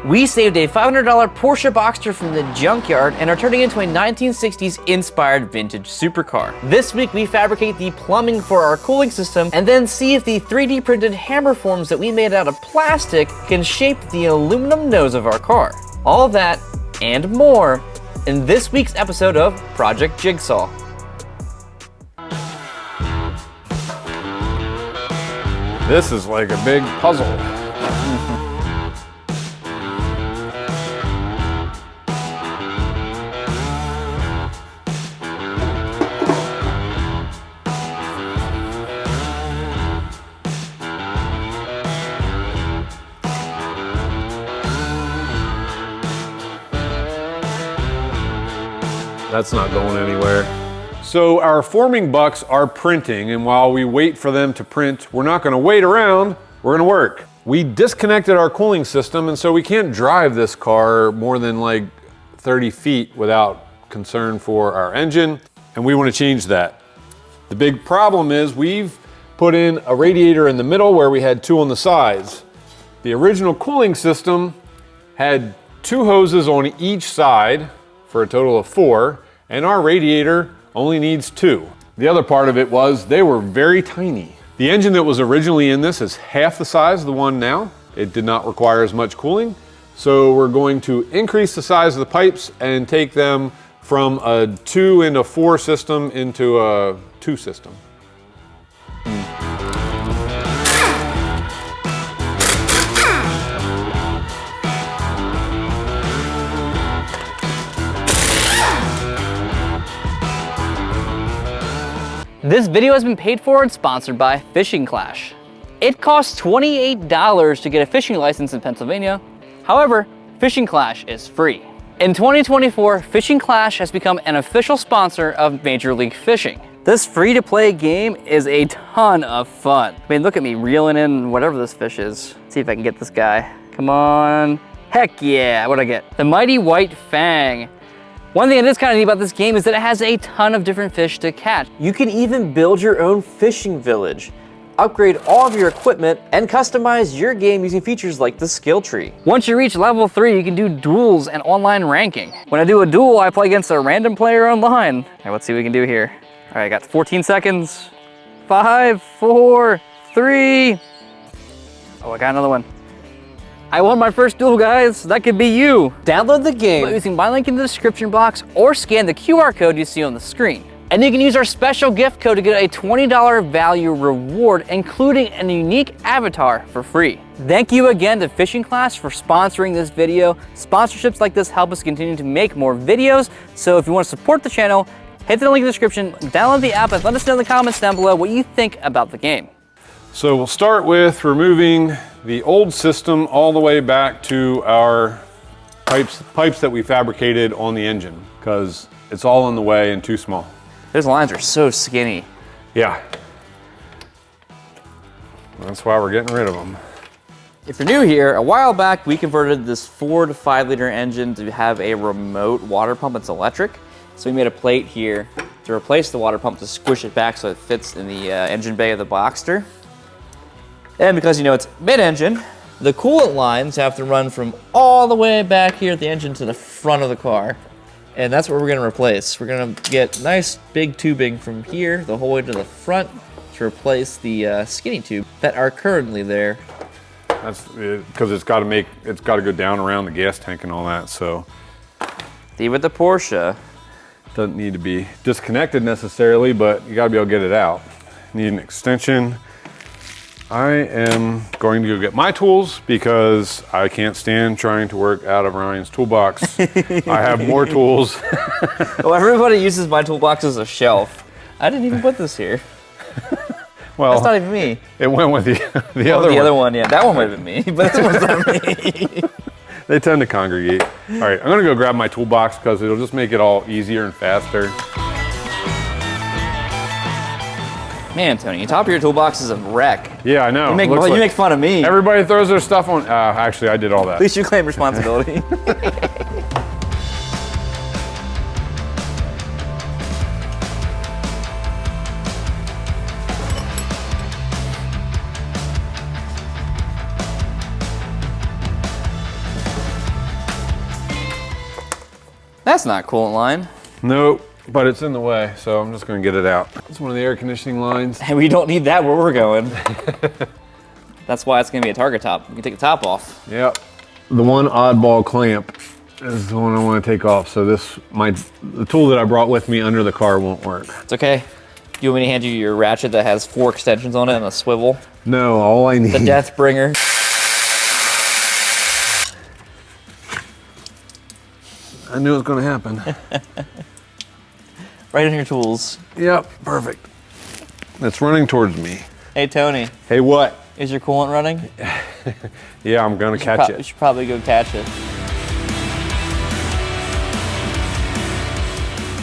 We saved a $500 Porsche Boxster from the Junkyard and are turning into a 1960s inspired vintage supercar. This week we fabricate the plumbing for our cooling system and then see if the 3D printed hammer forms that we made out of plastic can shape the aluminum nose of our car. All that and more in this week's episode of Project Jigsaw. This is like a big puzzle. That's not going anywhere. So our forming bucks are printing, and while we wait for them to print, we're not gonna wait around, we're gonna work. We disconnected our cooling system, and so we can't drive this car more than like 30 feet without concern for our engine, and we wanna change that. The big problem is we've put in a radiator in the middle where we had two on the sides. The original cooling system had two hoses on each side for a total of 4, and our radiator only needs 2. The other part of it was they were very tiny. The engine that was originally in this is half the size of the one now. It did not require as much cooling, so we're going to increase the size of the pipes and take them from a 2 and a 4 system into a 2 system. This video has been paid for and sponsored by Fishing Clash. It costs $28 to get a fishing license in Pennsylvania. However, Fishing Clash is free. In 2024, Fishing Clash has become an official sponsor of Major League Fishing. This free-to-play game is a ton of fun. I mean, look at me reeling in whatever this fish is. Let's see if I can get this guy. Come on. Heck yeah, what'd I get? The mighty white fang. One thing that is kind of neat about this game is that it has a ton of different fish to catch. You can even build your own fishing village, upgrade all of your equipment, and customize your game using features like the skill tree. Once you reach level 3, you can do duels and online ranking. When I do a duel, I play against a random player online. All right, let's see what we can do here. All right, I got 14 seconds. 5, 4, 3. Oh, I got another one. I won my first duel, guys. That could be you. Download the game using my link in the description box or scan the QR code you see on the screen. And you can use our special gift code to get a $20 value reward, including a unique avatar for free. Thank you again to Fishing Clash for sponsoring this video. Sponsorships like this help us continue to make more videos. So if you want to support the channel, hit the link in the description, download the app, and let us know in the comments down below what you think about the game. So we'll start with removing the old system all the way back to our pipes that we fabricated on the engine, because it's all in the way and too small. Those lines are so skinny. Yeah. That's why we're getting rid of them. If you're new here, a while back we converted this 4 to 5 liter engine to have a remote water pump that's electric. So we made a plate here to replace the water pump to squish it back so it fits in the engine bay of the Boxster. And because, you know, it's mid-engine, the coolant lines have to run from all the way back here at the engine to the front of the car. And that's what we're gonna replace. We're gonna get nice big tubing from here the whole way to the front to replace the skinny tube that are currently there. That's because it's got to go down around the gas tank and all that, so. See, with the Porsche, doesn't need to be disconnected necessarily, but you got to be able to get it out. Need an extension. I am going to go get my tools because I can't stand trying to work out of Ryan's toolbox. I have more tools. Well, everybody uses my toolbox as a shelf. I didn't even put this here. Well, that's not even me. It went with the other one. The other one, yeah. That one might have been me, but this one's not me. They tend to congregate. All right, I'm gonna go grab my toolbox because it'll just make it all easier and faster. Man, Tony, the top of your toolbox is a wreck. Yeah, I know. You make fun of me. Everybody throws their stuff on. Actually, I did all that. At least you claim responsibility. That's not coolant line. Nope, but it's in the way, so I'm just gonna get it out. It's one of the air conditioning lines. And we don't need that where we're going. That's why it's gonna be a target top. You can take the top off. Yep. The one oddball clamp is the one I want to take off. So the tool that I brought with me under the car won't work. It's okay. Do you want me to hand you your ratchet that has 4 extensions on it and a swivel? No, all I need. The death bringer. I knew it was going to happen. Right in your tools. Yep, perfect. It's running towards me. Hey, Tony. Hey, what? Is your coolant running? Yeah, I'm going to catch it. You should probably go catch it.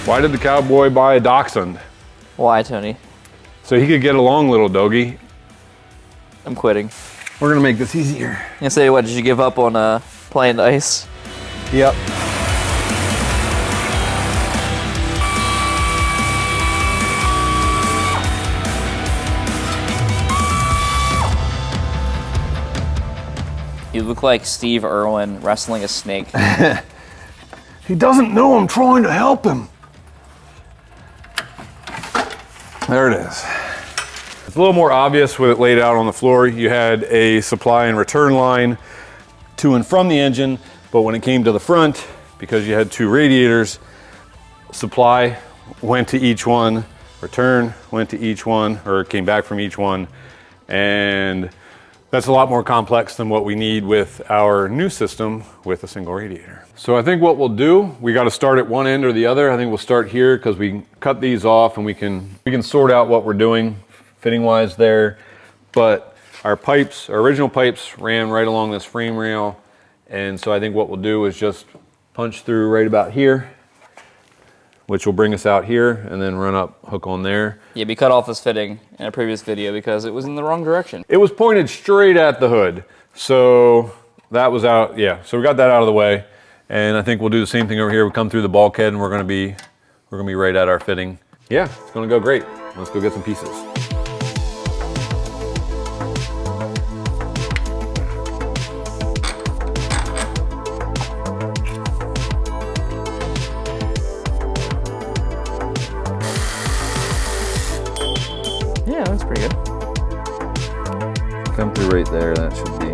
Why did the cowboy buy a dachshund? Why, Tony? So he could get along, little doggy. I'm quitting. We're going to make this easier. You say what? Did you give up on playing dice? Yep. You look like Steve Irwin wrestling a snake. He doesn't know I'm trying to help him. There it is. It's a little more obvious with it laid out on the floor. You had a supply and return line to and from the engine, but when it came to the front, because you had 2 radiators, supply went to each one, return went to each one, or came back from each one, and that's a lot more complex than what we need with our new system with a single radiator. So I think what we'll do, we got to start at one end or the other. I think we'll start here because we cut these off and we can sort out what we're doing fitting wise there. But our pipes, our original pipes ran right along this frame rail. And so I think what we'll do is just punch through right about here, which will bring us out here and then run up, hook on there. Yeah, we cut off this fitting in a previous video because it was in the wrong direction. It was pointed straight at the hood. So that was out, yeah. So we got that out of the way. And I think we'll do the same thing over here. We come through the bulkhead and we're gonna be right at our fitting. Yeah, it's gonna go great. Let's go get some pieces. Yeah, that's pretty good. Come through right there, that should be.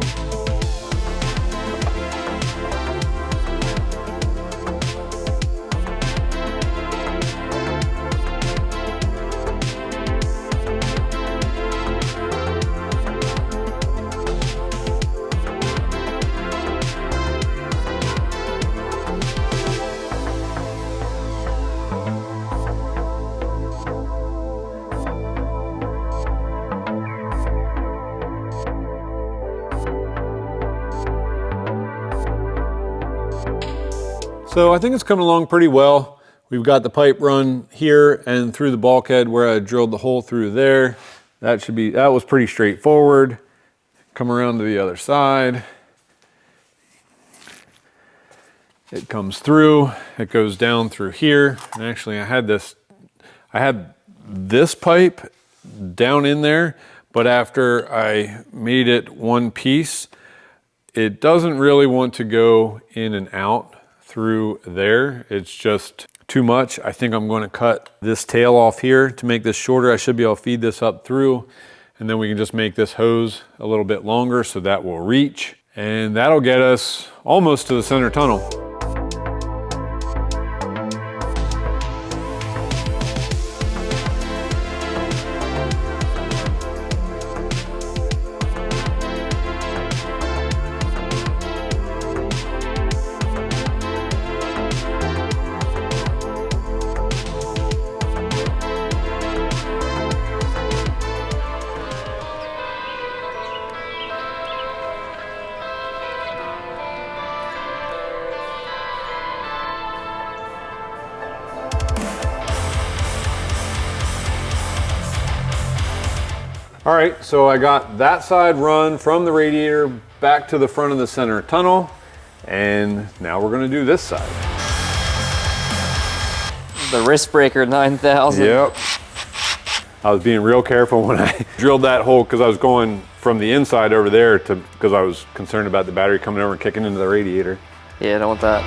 So I think it's coming along pretty well. We've got the pipe run here and through the bulkhead where I drilled the hole through there. That was pretty straightforward. Come around to the other side. It comes through, it goes down through here. And actually I had this pipe down in there, but after I made it one piece, it doesn't really want to go in and out through there. It's just too much. I think I'm going to cut this tail off here to make this shorter. I should be able to feed this up through, and then we can just make this hose a little bit longer so that will reach, and that'll get us almost to the center tunnel. All right, so I got that side run from the radiator back to the front of the center tunnel, and now we're gonna do this side. The wrist breaker 9000. Yep. I was being real careful when I drilled that hole because I was going from the inside over there because I was concerned about the battery coming over and kicking into the radiator. Yeah, I don't want that.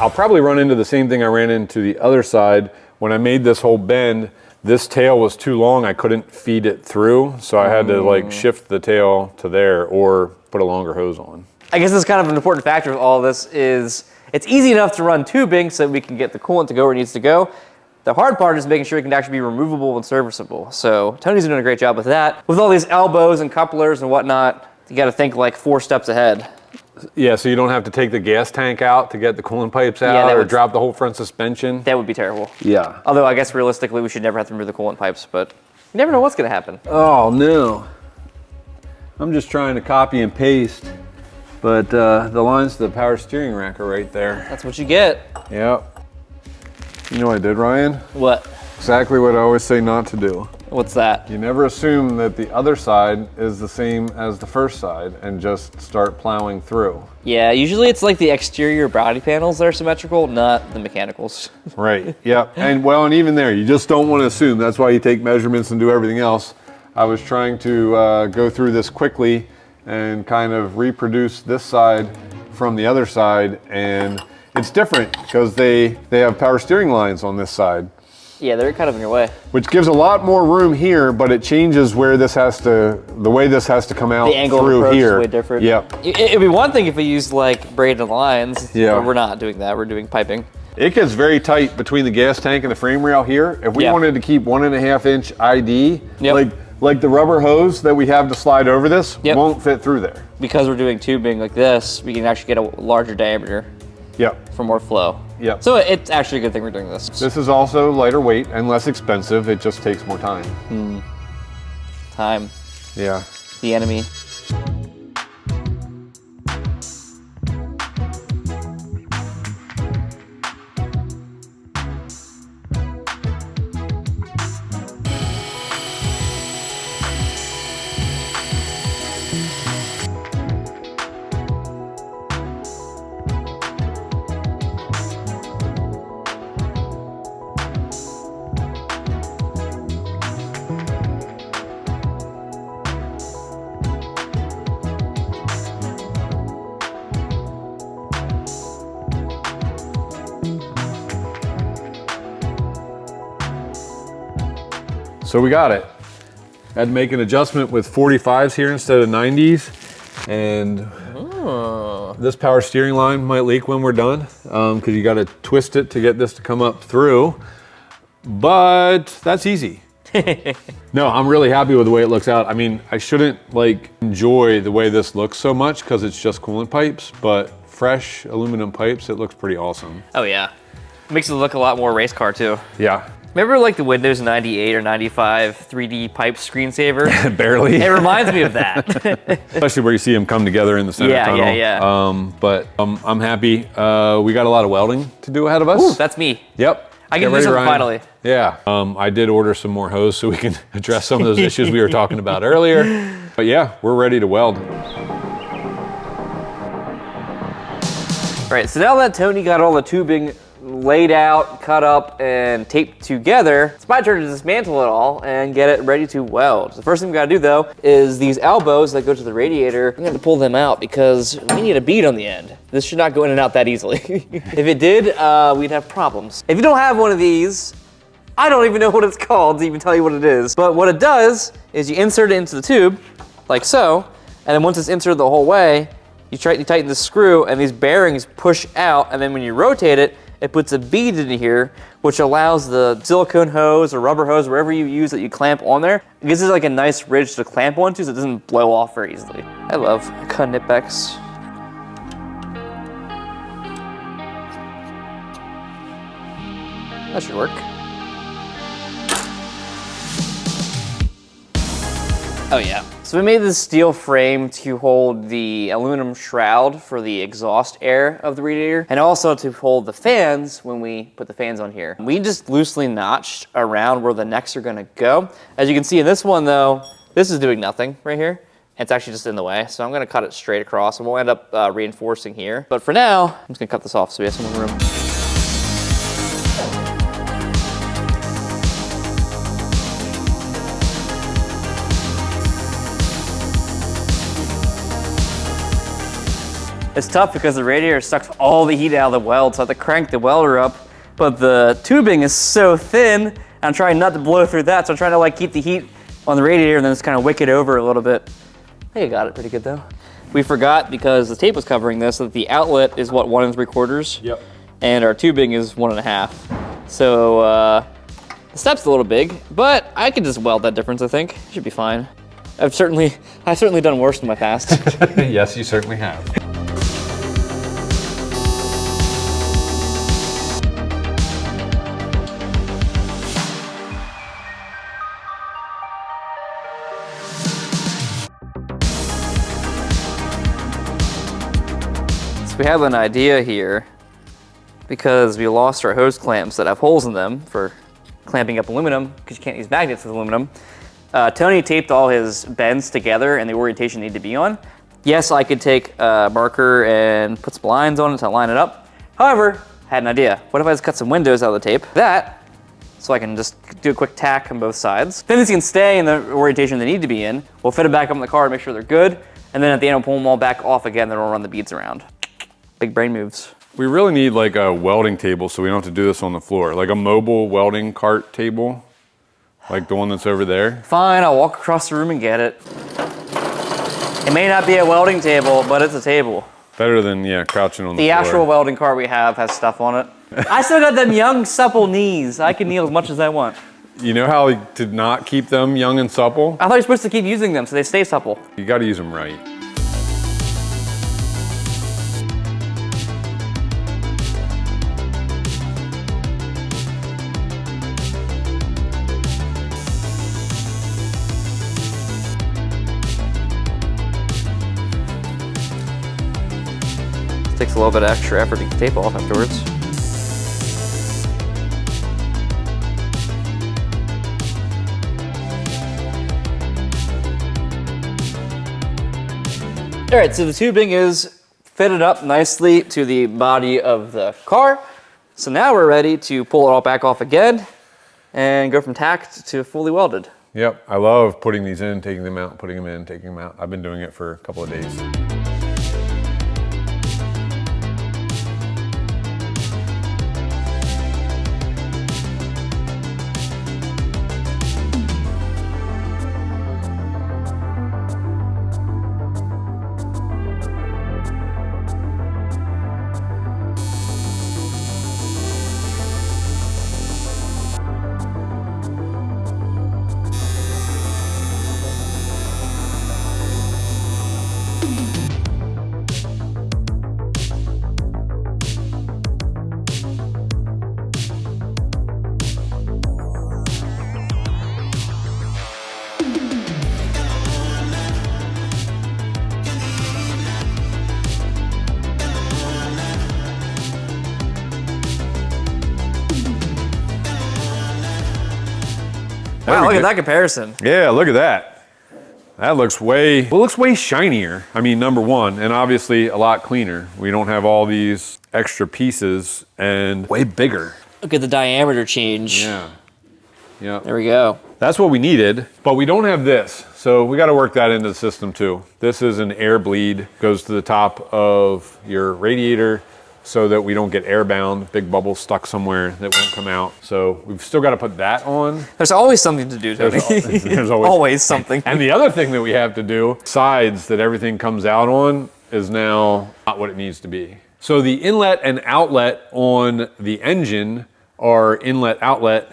I'll probably run into the same thing I ran into the other side. When I made this whole bend, this tail was too long. I couldn't feed it through, so I had to like shift the tail to there or put a longer hose on. I guess that's kind of an important factor of all this is it's easy enough to run tubing so we can get the coolant to go where it needs to go. The hard part is making sure it can actually be removable and serviceable. So Tony's doing a great job with that. With all these elbows and couplers and whatnot, you got to think like 4 steps ahead. Yeah, so you don't have to take the gas tank out to get the coolant pipes out or drop the whole front suspension. That would be terrible. Yeah. Although I guess realistically we should never have to remove the coolant pipes, but you never know what's going to happen. Oh no. I'm just trying to copy and paste, but the lines to the power steering rack are right there. That's what you get. Yep. You know what I did, Ryan? What? Exactly what I always say not to do. What's that? You never assume that the other side is the same as the first side and just start plowing through. Yeah, usually it's like the exterior body panels that are symmetrical, not the mechanicals. Right, yeah. And well, and even there, you just don't want to assume. That's why you take measurements and do everything else. I was trying to go through this quickly and kind of reproduce this side from the other side, and it's different because they have power steering lines on this side. Yeah, they're kind of in your way. Which gives a lot more room here, but it changes where this has to, the way this has to come out the angle through of approach here. Is way different. Yep. It'd be one thing if we used like braided lines. Yeah. But we're not doing that. We're doing piping. It gets very tight between the gas tank and the frame rail here. If we wanted to keep 1.5 inch ID, like the rubber hose that we have to slide over this won't fit through there. Because we're doing tubing like this, we can actually get a larger diameter. Yep. For more flow. Yep. So it's actually a good thing we're doing this. This is also lighter weight and less expensive. It just takes more time. Time. Yeah. The enemy. So we got it. Had to make an adjustment with 45s here instead of 90s. And this power steering line might leak when we're done because you got to twist it to get this to come up through. But that's easy. No, I'm really happy with the way it looks out. I mean, I shouldn't like enjoy the way this looks so much because it's just coolant pipes, but fresh aluminum pipes, it looks pretty awesome. Oh yeah. Makes it look a lot more race car too. Yeah. Remember like the Windows 98 or 95 3D pipe screensaver? Barely. It reminds me of that. Especially where you see them come together in the center tunnel. Yeah. But I'm happy. We got a lot of welding to do ahead of us. Ooh, that's me. Yep. I can do something finally. Yeah. I did order some more hose so we can address some of those issues we were talking about earlier. But yeah, we're ready to weld. All right, so now that Tony got all the tubing laid out, cut up, and taped together, it's my turn to dismantle it all and get it ready to weld. The first thing we gotta do though is these elbows that go to the radiator, I'm gonna pull them out because we need a bead on the end. This should not go in and out that easily. If it did, we'd have problems. If you don't have one of these, I don't even know what it's called to even tell you what it is. But what it does is you insert it into the tube, like so, and then once it's inserted the whole way, you tighten the screw and these bearings push out, and then when you rotate it, it puts a bead in here, which allows the silicone hose or rubber hose, wherever you use that you clamp on there, it gives it like a nice ridge to clamp onto so it doesn't blow off very easily. I love cut nitbacks. That should work. Oh yeah. So we made this steel frame to hold the aluminum shroud for the exhaust air of the radiator, and also to hold the fans when we put the fans on here. We just loosely notched around where the necks are gonna go. As you can see in this one though, this is doing nothing right here. It's actually just in the way, so I'm gonna cut it straight across and we'll end up reinforcing here. But for now, I'm just gonna cut this off so we have some more room. It's tough because the radiator sucks all the heat out of the weld, so I have to crank the welder up. But the tubing is so thin, and I'm trying not to blow through that, so I'm trying to like keep the heat on the radiator and then just kind of wick it over a little bit. I think I got it pretty good though. We forgot, because the tape was covering this, that the outlet is what, 1 3/4? Yep. And our tubing is 1 1/2. So the step's a little big, but I can just weld that difference, I think. Should be fine. I've certainly done worse in my past. Yes, you certainly have. So we have an idea here, because we lost our hose clamps that have holes in them for clamping up aluminum, because you can't use magnets with aluminum. Tony taped all his bends together and the orientation they need to be on. Yes, I could take a marker and put some lines on it to line it up. However, I had an idea. What if I just cut some windows out of the tape? So I can just do a quick tack on both sides. Then these can stay in the orientation they need to be in. We'll fit them back up in the car and make sure they're good. And then at the end, we'll pull them all back off again, then we'll run the beads around. Big brain moves. We really need like a welding table so we don't have to do this on the floor. Like a mobile welding cart table, like the one that's over there. Fine, I'll walk across the room and get it. It may not be a welding table, but it's a table. Better than, yeah, crouching on the floor. The actual welding cart we have has stuff on it. I still got them young, supple knees. I can kneel as much as I want. You know how to not keep them young and supple? I thought you're supposed to keep using them so they stay supple. You gotta use them right. Takes a little bit of extra effort to get the tape off afterwards. All right, so the tubing is fitted up nicely to the body of the car. So now we're ready to pull it all back off again and go from tacked to fully welded. Yep, I love putting these in, taking them out, putting them in, taking them out. I've been doing it for a couple of days. Wow, look at that comparison. Yeah, look at that. That looks way shinier. I mean, number one, and obviously a lot cleaner. We don't have all these extra pieces and way bigger. Look at the diameter change. Yeah. Yeah. There we go. That's what we needed, but we don't have this. So we got to work that into the system too. This is an air bleed, goes to the top of your radiator so that we don't get airbound, big bubbles stuck somewhere that won't come out. So we've still got to put that on. There's always something to do, Tony. There's always something. And the other thing that we have to do, sides that everything comes out on, is now not what it needs to be. So the inlet and outlet on the engine are inlet outlet,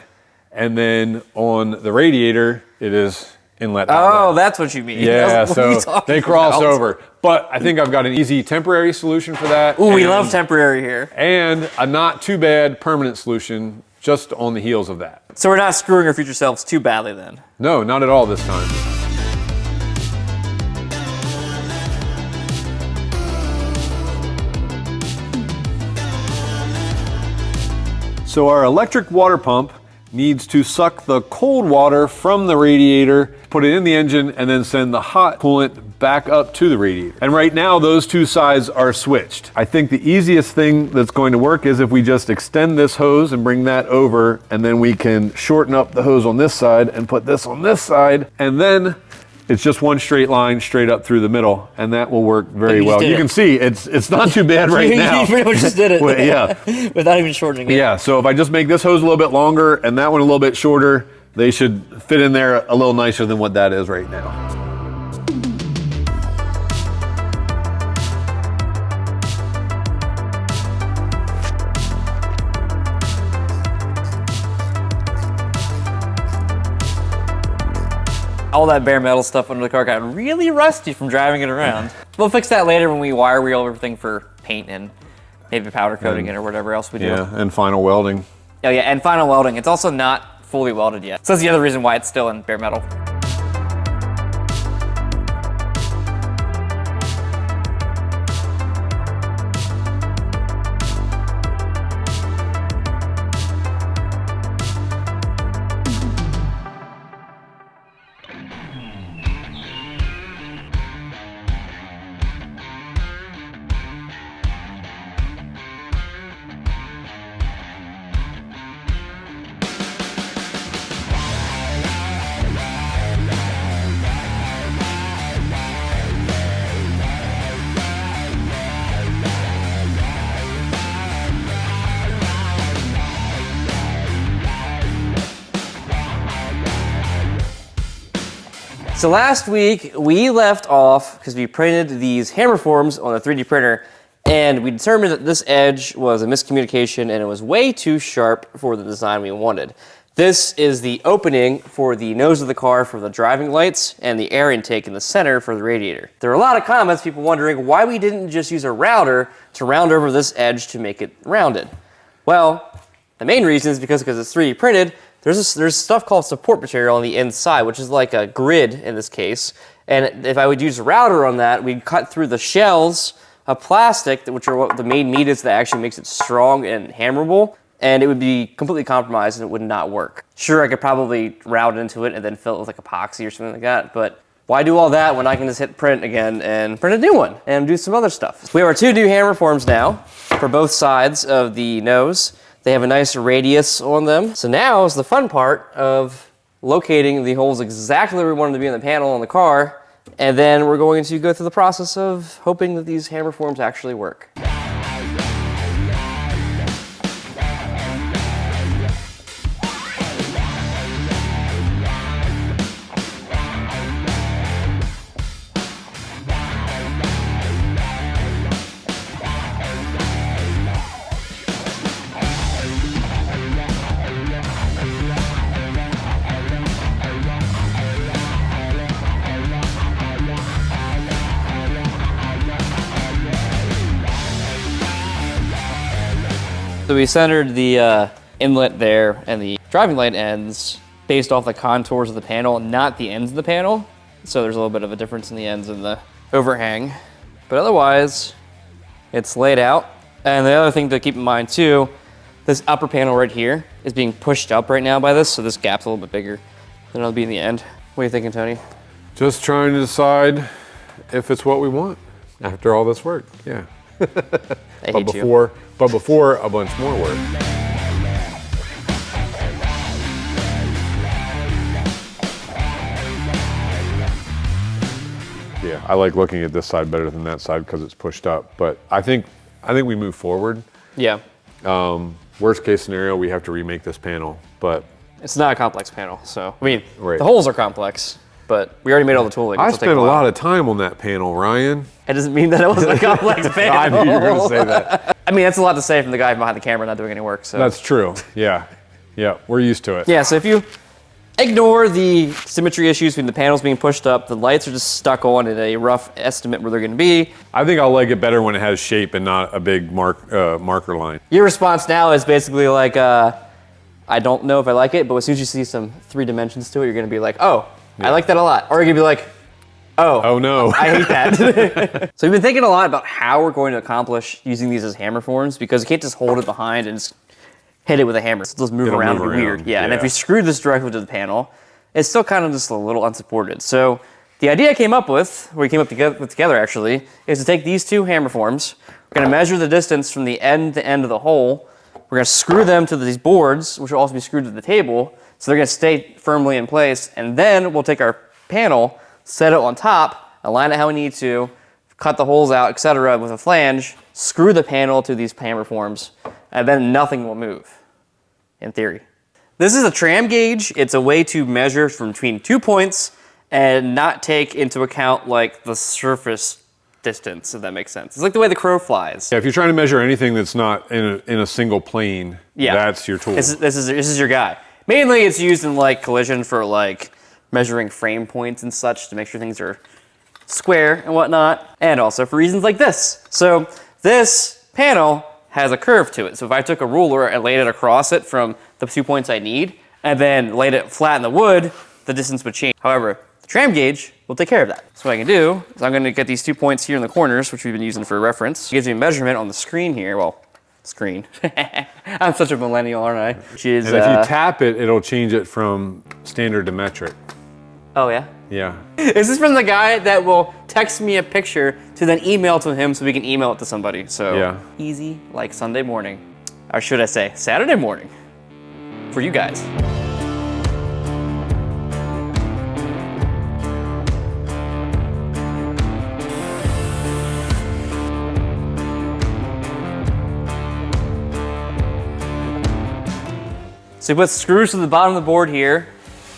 and then on the radiator, it is inlet outlet. Oh, that's what you mean. Yeah, so they cross about? over. But I think I've got an easy temporary solution for that. Ooh, we love temporary here. And a not too bad permanent solution just on the heels of that. So we're not screwing our future selves too badly then? No, not at all this time. So our electric water pump needs to suck the cold water from the radiator, put it in the engine, and then send the hot coolant back up to the radiator. And right now, those two sides are switched. I think the easiest thing that's going to work is if we just extend this hose and bring that over, and then we can shorten up the hose on this side and put this on this side, and then It's just one straight line straight up through the middle, and that will work very well. You it. can see it's not too bad right now. You pretty much just did it. Well, yeah. Without even shortening it. Yeah, so if I just make this hose a little bit longer and that one a little bit shorter, they should fit in there a little nicer than what that is right now. All that bare metal stuff under the car got really rusty from driving it around. We'll fix that later when we wire wheel everything for paint and maybe powder coating it or whatever else we do. Yeah, and final welding. Oh yeah, and final welding. It's also not fully welded yet. So that's the other reason why it's still in bare metal. So last week we left off because we printed these hammer forms on a 3D printer, and we determined that this edge was a miscommunication and it was way too sharp for the design we wanted. This is the opening for the nose of the car for the driving lights and the air intake in the center for the radiator. There are a lot of comments, people wondering why we didn't just use a router to round over this edge to make it rounded. Well, the main reason is because it's 3D printed. There's stuff called support material on the inside, which is like a grid in this case. And if I would use a router on that, we'd cut through the shells of plastic, which are what the main meat is that actually makes it strong and hammerable, and it would be completely compromised and it would not work. Sure, I could probably route into it and then fill it with like epoxy or something like that, but why do all that when I can just hit print again and print a new one and do some other stuff? So we have our two new hammer forms now for both sides of the nose. They have a nice radius on them. So now is the fun part of locating the holes exactly where we want them to be in the panel on the car, and then we're going to go through the process of hoping that these hammer forms actually work. So we centered the inlet there and the driving light ends based off the contours of the panel, not the ends of the panel. So there's a little bit of a difference in the ends and the overhang. But otherwise, it's laid out. And the other thing to keep in mind too, this upper panel right here is being pushed up right now by this, so this gap's a little bit bigger than it'll be in the end. What are you thinking, Tony? Just trying to decide if it's what we want after all this work, yeah. I hate you. But before a bunch more work. Yeah, I like looking at this side better than that side because it's pushed up. But I think we move forward. Yeah. Worst case scenario, we have to remake this panel, but it's not a complex panel, so I mean, right. The holes are complex, but we already made all the tooling. I spent a lot of time on that panel, Ryan. It doesn't mean that it wasn't a complex panel. I knew you were going to say that. I mean, that's a lot to say from the guy behind the camera not doing any work. So that's true. Yeah, yeah, we're used to it. Yeah. So if you ignore the symmetry issues between the panels being pushed up, the lights are just stuck on at a rough estimate where they're going to be. I think I'll like it better when it has shape and not a big marker line. Your response now is basically like, I don't know if I like it, but as soon as you see some 3 dimensions to it, you're going to be like, oh, yeah. I like that a lot. Or you're going to be like, oh no, I hate that. So we've been thinking a lot about how we're going to accomplish using these as hammer forms, because you can't just hold it behind and just hit it with a hammer. It'll just move around and be weird. Yeah, and if we screw this directly to the panel, it's still kind of just a little unsupported. So the idea I came up with, or we came up together actually, is to take these 2 hammer forms. We're going to measure the distance from the end to end of the hole. We're going to screw them to these boards, which will also be screwed to the table, so they're going to stay firmly in place. And then we'll take our panel, set it on top, align it how we need to, cut the holes out, etc. with a flange, screw the panel to these hammer forms, and then nothing will move, in theory. This is a tram gauge. It's a way to measure from between 2 points and not take into account like the surface distance, if that makes sense. It's like the way the crow flies. Yeah, if you're trying to measure anything that's not in a single plane, that's your tool. This is your guy. Mainly it's used in like collision for like measuring frame points and such to make sure things are square and whatnot, and also for reasons like this. So this panel has a curve to it. So if I took a ruler and laid it across it from the 2 points I need, and then laid it flat in the wood, the distance would change. However, the tram gauge will take care of that. So what I can do is I'm gonna get these 2 points here in the corners, which we've been using for reference. It gives me a measurement on the screen here. Well, screen. I'm such a millennial, aren't I? Which is, and if you tap it, it'll change it from standard to metric. Oh yeah? Yeah. Is this from the guy that will text me a picture to then email to him so we can email it to somebody? So yeah. Easy like Sunday morning. Or should I say Saturday morning for you guys. So we put screws to the bottom of the board here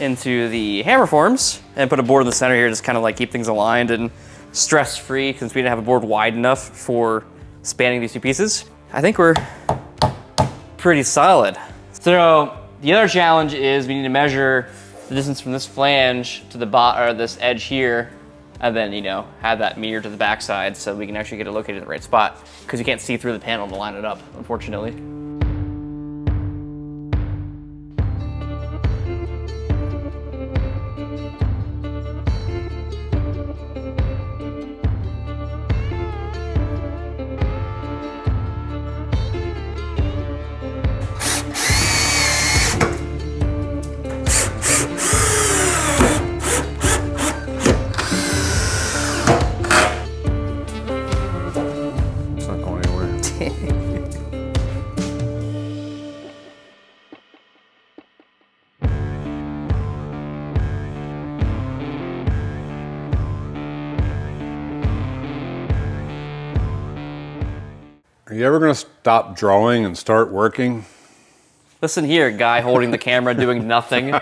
into the hammer forms and put a board in the center here, just kind of like keep things aligned and stress-free since we didn't have a board wide enough for spanning these two pieces. I think we're pretty solid. So the other challenge is we need to measure the distance from this flange to the or this edge here, and then, you know, have that mirror to the backside so we can actually get it located in the right spot, because you can't see through the panel to line it up, unfortunately. Are you ever gonna stop drawing and start working? Listen here, guy holding the camera doing nothing.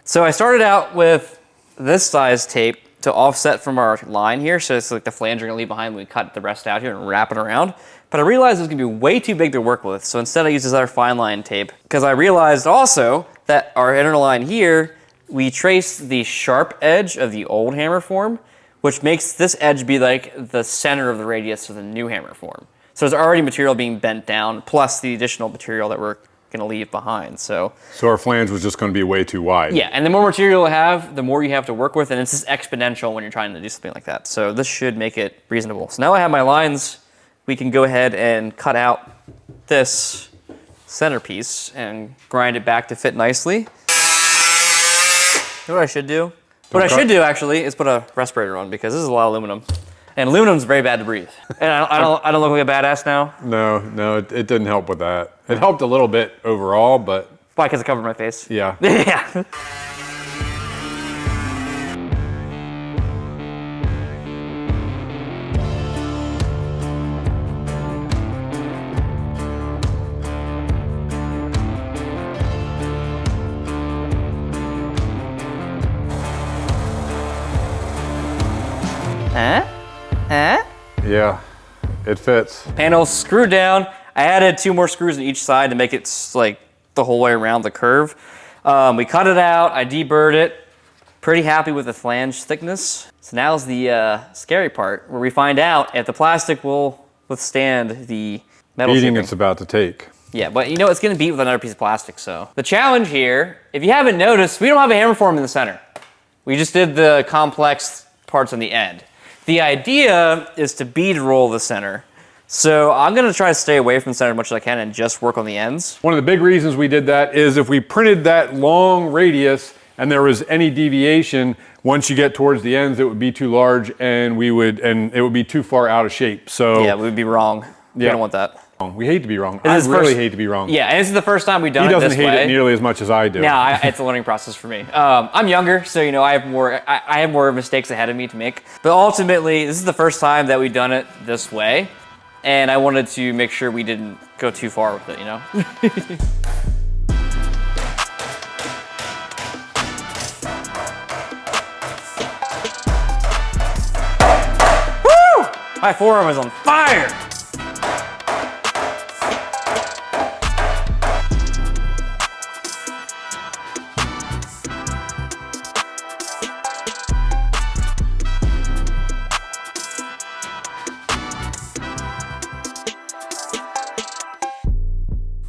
So I started out with this size tape to offset from our line here, so it's like the flange we're gonna leave behind when we cut the rest out here and wrap it around. But I realized it was gonna be way too big to work with, so instead I used this other fine line tape, because I realized also that our inner line here, we traced the sharp edge of the old hammer form, which makes this edge be like the center of the radius of the new hammer form. So there's already material being bent down, plus the additional material that we're gonna leave behind, so. So our flange was just gonna be way too wide. Yeah, and the more material you have, the more you have to work with, and it's just exponential when you're trying to do something like that. So this should make it reasonable. So now I have my lines, we can go ahead and cut out this centerpiece and grind it back to fit nicely. You know what I should do? What I should do, actually, is put a respirator on, because this is a lot of aluminum. And aluminum's very bad to breathe. And I don't look like a badass now? No, it didn't help with that. It helped a little bit overall, but... Why, because it covered my face? Yeah. Yeah. Yeah, it fits. Panel's screwed down. I added 2 more screws on each side to make it like the whole way around the curve. We cut it out, I deburred it. Pretty happy with the flange thickness. So now's the scary part, where we find out if the plastic will withstand the metal Beating shipping. it's about to take. Yeah, but you know, it's gonna beat with another piece of plastic, so. The challenge here, if you haven't noticed, we don't have a hammer form in the center. We just did the complex parts on the end. The idea is to bead roll the center. So I'm gonna try to stay away from the center as much as I can and just work on the ends. One of the big reasons we did that is if we printed that long radius and there was any deviation, once you get towards the ends, it would be too large and it would be too far out of shape. So yeah, we would be wrong. We don't want that. We hate to be wrong. I really hate to be wrong. Yeah, and this is the first time we've done it this way. He doesn't hate it nearly as much as I do. No, it's a learning process for me. I'm younger, so you know I have more mistakes ahead of me to make. But ultimately, this is the first time that we've done it this way, and I wanted to make sure we didn't go too far with it, you know? Woo! My forearm is on fire!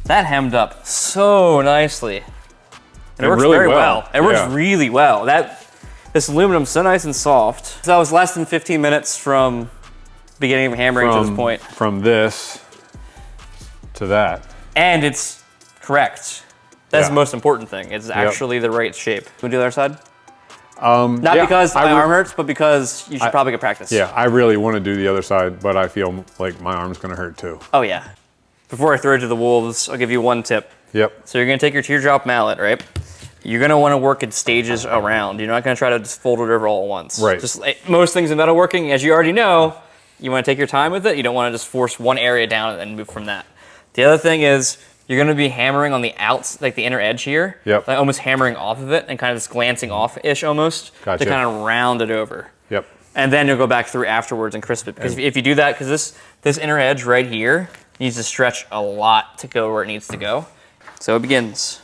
That hemmed up so nicely. And it works really very well. It works really well. This aluminum's so nice and soft. So that was less than 15 minutes from beginning of hammering to this point. From this to that. And it's correct. That's the most important thing. It's actually the right shape. Can we do the other side? Not because my arm hurts, but because you should probably get practice. Yeah, I really want to do the other side, but I feel like my arm's gonna hurt too. Oh yeah. Before I throw it to the wolves, I'll give you one tip. Yep. So you're gonna take your teardrop mallet, right? You're gonna wanna work in stages around. You're not gonna try to just fold it over all at once. Right. Just like most things in metalworking, as you already know, you wanna take your time with it. You don't wanna just force one area down and move from that. The other thing is, you're gonna be hammering on the outs, like the inner edge here. Yep. Like almost hammering off of it and kind of just glancing off-ish almost. Gotcha. To kind of round it over. Yep. And then you'll go back through afterwards and crisp it. Because if you do that, because this inner edge right here needs to stretch a lot to go where it needs to go. So it begins.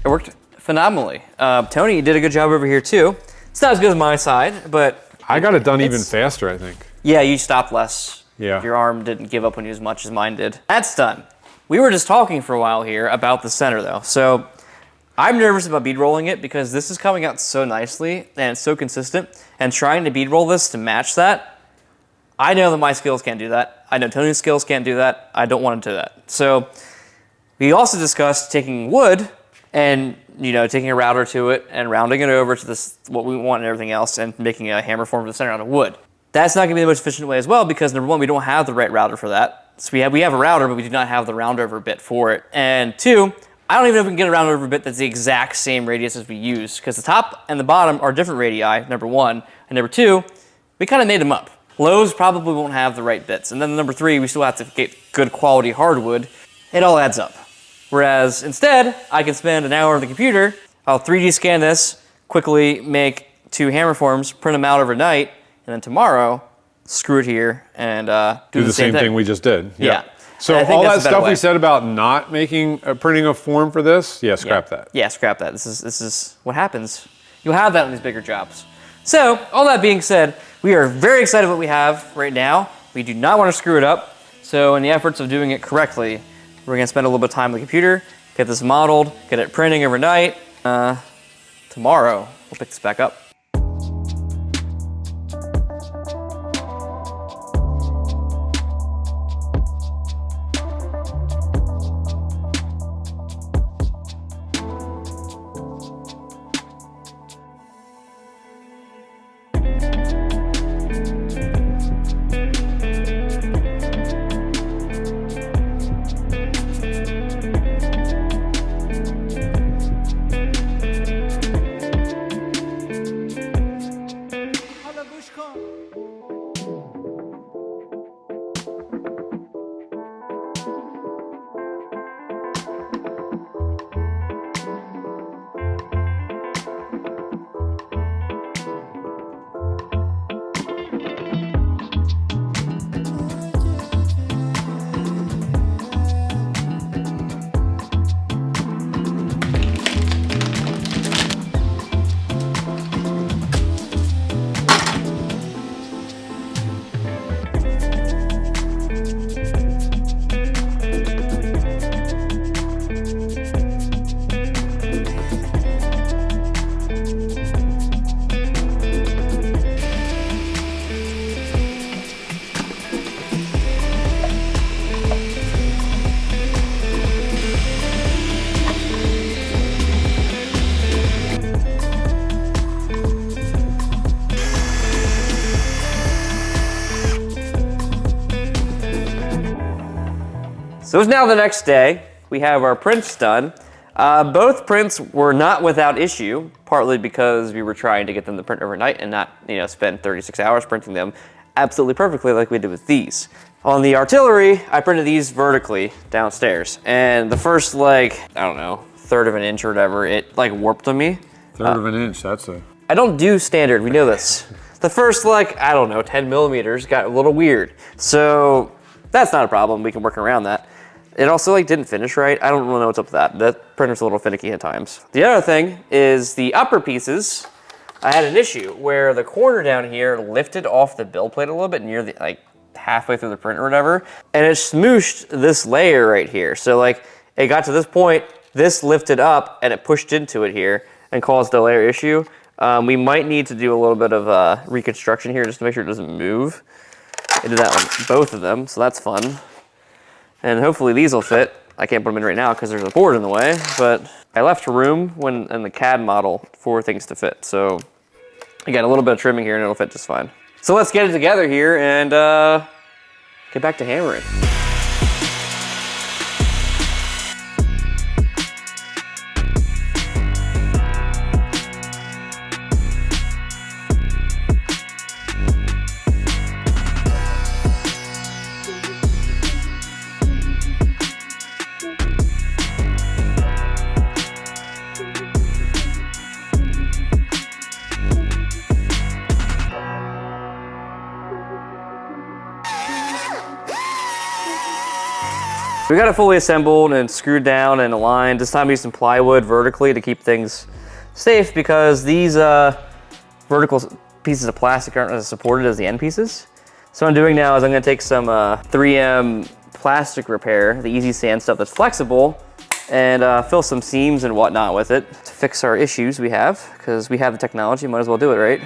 It worked phenomenally. Tony did a good job over here too. It's not as good as my side, but I got it done even faster, I think. Yeah, you stopped less. Yeah. Your arm didn't give up on you as much as mine did. That's done. We were just talking for a while here about the center though. So I'm nervous about bead rolling it because this is coming out so nicely and it's so consistent, and trying to bead roll this to match that, I know that my skills can't do that. I know Tony's skills can't do that. I don't want to do that. So we also discussed taking wood and, you know, taking a router to it and rounding it over to this, what we want and everything else, and making a hammer form for the center out of wood. That's not gonna be the most efficient way as well, because number one, we don't have the right router for that. So we have a router, but we do not have the round over bit for it. And two, I don't even know if we can get a round over bit that's the exact same radius as we use, because the top and the bottom are different radii, number one. And number two, we kind of made them up. Lowe's probably won't have the right bits. And then number three, we still have to get good quality hardwood. It all adds up. Whereas instead, I can spend an hour on the computer, I'll 3D scan this, quickly make 2 hammer forms, print them out overnight, and then tomorrow, screw it here and do the same thing we just did. Yeah. So all that stuff we said about not printing a form for this, scrap that. Yeah, scrap that. This is what happens. You'll have that on these bigger jobs. So all that being said, we are very excited what we have right now. We do not want to screw it up. So in the efforts of doing it correctly, we're gonna spend a little bit of time on the computer, get this modeled, get it printing overnight. Tomorrow, we'll pick this back up. So it's now the next day. We have our prints done. Both prints were not without issue, partly because we were trying to get them to print overnight and not, spend 36 hours printing them absolutely perfectly like we did with these. On the artillery, I printed these vertically downstairs, and the first, third of an inch or whatever, it warped on me. Third of an inch, I don't do standard, we know this. The first 10 millimeters got a little weird. So that's not a problem, we can work around that. It also didn't finish right. I don't really know what's up with that. That printer's a little finicky at times. The other thing is the upper pieces. I had an issue where the corner down here lifted off the build plate a little bit near the halfway through the print or whatever, and it smooshed this layer right here. So it got to this point, this lifted up and it pushed into it here and caused a layer issue. We might need to do a little bit of reconstruction here just to make sure it doesn't move. I did that on both of them, so that's fun. And hopefully these will fit. I can't put them in right now because there's a board in the way, but I left room in the CAD model for things to fit. So again, a little bit of trimming here and it'll fit just fine. So let's get it together here and get back to hammering. We got it fully assembled and screwed down and aligned. This time I used some plywood vertically to keep things safe because these vertical pieces of plastic aren't as supported as the end pieces. So what I'm doing now is I'm gonna take some 3M plastic repair, the easy sand stuff that's flexible, and fill some seams and whatnot with it to fix our issues we have, because we have the technology, might as well do it, right?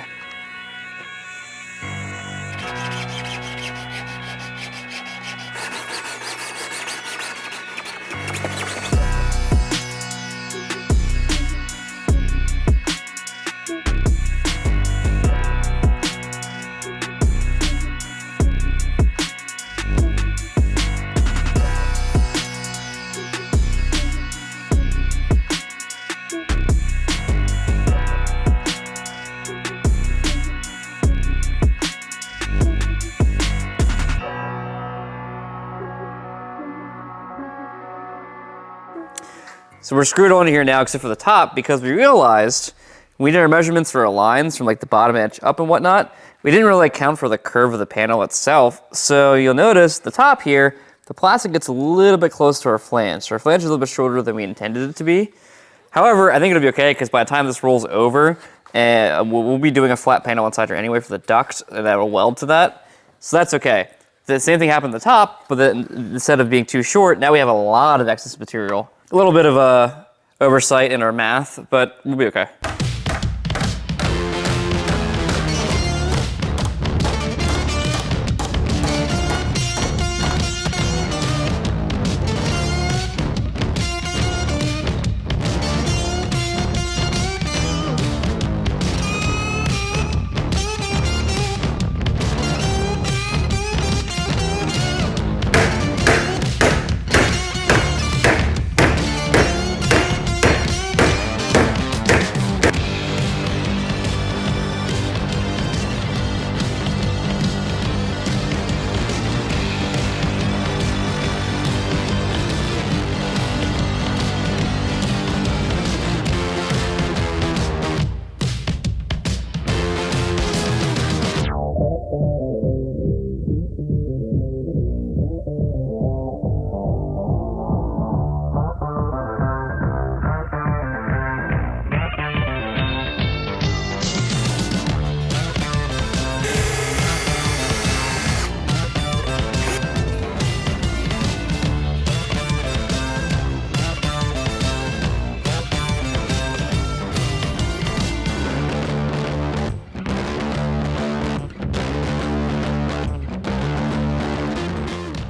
So we're screwed on here now except for the top because we realized we did our measurements for our lines from the bottom edge up and whatnot. We didn't really account for the curve of the panel itself. So you'll notice the top here, the plastic gets a little bit close to our flange. So our flange is a little bit shorter than we intended it to be. However, I think it'll be okay because by the time this rolls over, we'll be doing a flat panel inside here anyway for the duct and that will weld to that. So that's okay. The same thing happened at the top, but then instead of being too short, now we have a lot of excess material. A little bit of oversight in our math, but we'll be okay.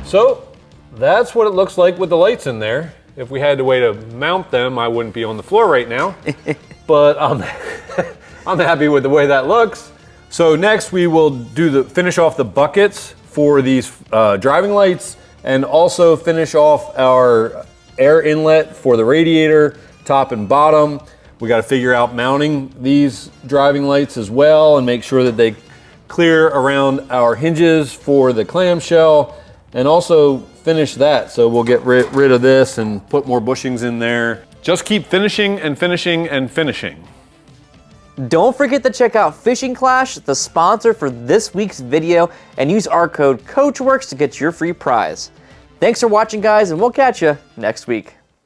So that's what it looks like with the lights in there. If we had a way to mount them, I wouldn't be on the floor right now. But I'm happy with the way that looks. So next we will finish off the buckets for these driving lights and also finish off our air inlet for the radiator, top and bottom. We got to figure out mounting these driving lights as well and make sure that they clear around our hinges for the clamshell, and also finish that. So we'll get rid of this and put more bushings in there. Just keep finishing and finishing and finishing. Don't forget to check out Fishing Clash, the sponsor for this week's video, and use our code Coachworks to get your free prize. Thanks for watching, guys, and we'll catch you next week.